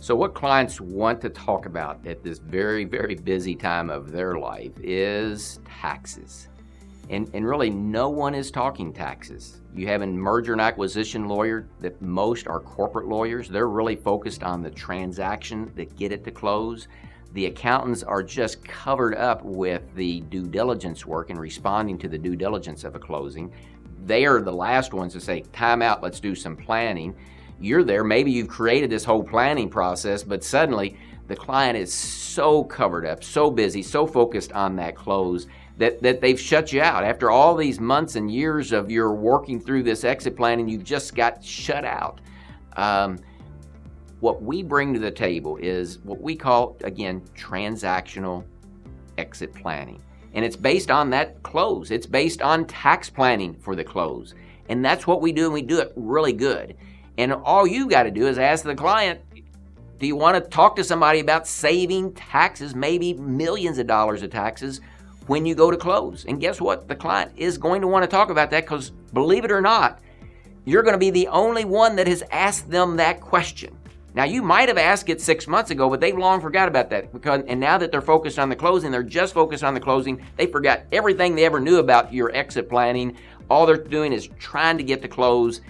So what clients want to talk about at this very, very busy time of their life is taxes. And really no one is talking taxes. You have a merger and acquisition lawyer that most are corporate lawyers. They're really focused on the transaction that get it to close. The accountants are just covered up with the due diligence work and responding to the due diligence of a closing. They are the last ones to say, time out, let's do some planning. You're there, maybe you've created this whole planning process, but suddenly the client is so covered up, so busy, so focused on that close that they've shut you out. After all these months and years of your working through this exit planning, you've just got shut out. What we bring to the table is what we call, again, transactional exit planning. And it's based on that close. It's based on tax planning for the close. And that's what we do, and we do it really good. And all you got to do is ask the client, do you want to talk to somebody about saving taxes, maybe millions of dollars of taxes, when you go to close? And guess what? The client is going to want to talk about that because, believe it or not, you're going to be the only one that has asked them that question. Now, you might have asked it 6 months ago, but they've long forgot about that. And now that they're focused on the closing, they're just focused on the closing. They forgot everything they ever knew about your exit planning. All they're doing is trying to get to close.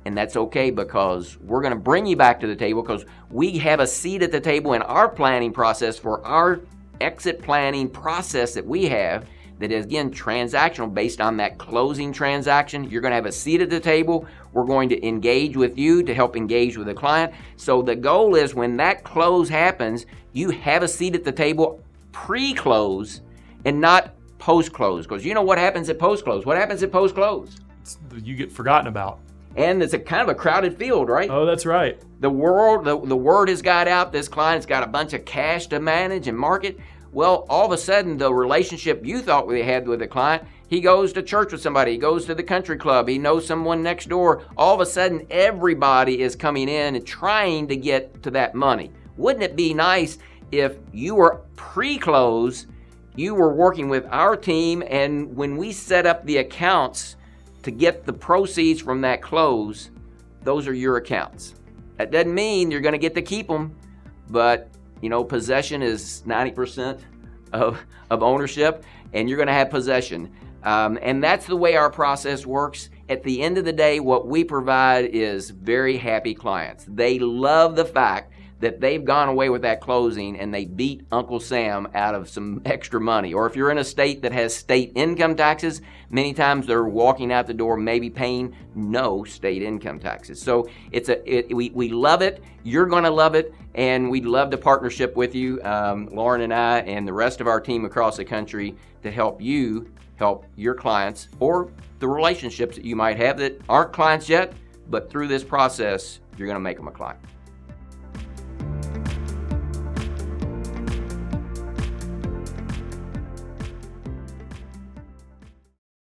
And that's okay, because we're going to bring you back to the table because we have a seat at the table in our planning process for our exit planning process that we have that is, again, transactional, based on that closing transaction. You're going to have a seat at the table. We're going to engage with you to help engage with the client. So the goal is when that close happens, you have a seat at the table pre-close and not post-close. Because you know what happens at post-close? What happens at post-close? You get forgotten about. And it's a kind of a crowded field, right? Oh, that's right. The word has got out. This client's got a bunch of cash to manage and market. Well, all of a sudden, the relationship you thought we had with the client, he goes to church with somebody, he goes to the country club, he knows someone next door. All of a sudden, everybody is coming in and trying to get to that money. Wouldn't it be nice if you were pre-close, you were working with our team, and when we set up the accounts to get the proceeds from that close, those are your accounts. That doesn't mean you're going to get to keep them, but possession is 90% of ownership, and you're going to have possession. And that's the way our process works. At the end of the day, what we provide is very happy clients. They love the fact that they've gone away with that closing and they beat Uncle Sam out of some extra money. Or if you're in a state that has state income taxes, many times they're walking out the door maybe paying no state income taxes. So we love it. You're going to love it, and we'd love to partnership with you, Lauren and I, and the rest of our team across the country to help you help your clients or the relationships that you might have that aren't clients yet, but through this process, you're going to make them a client.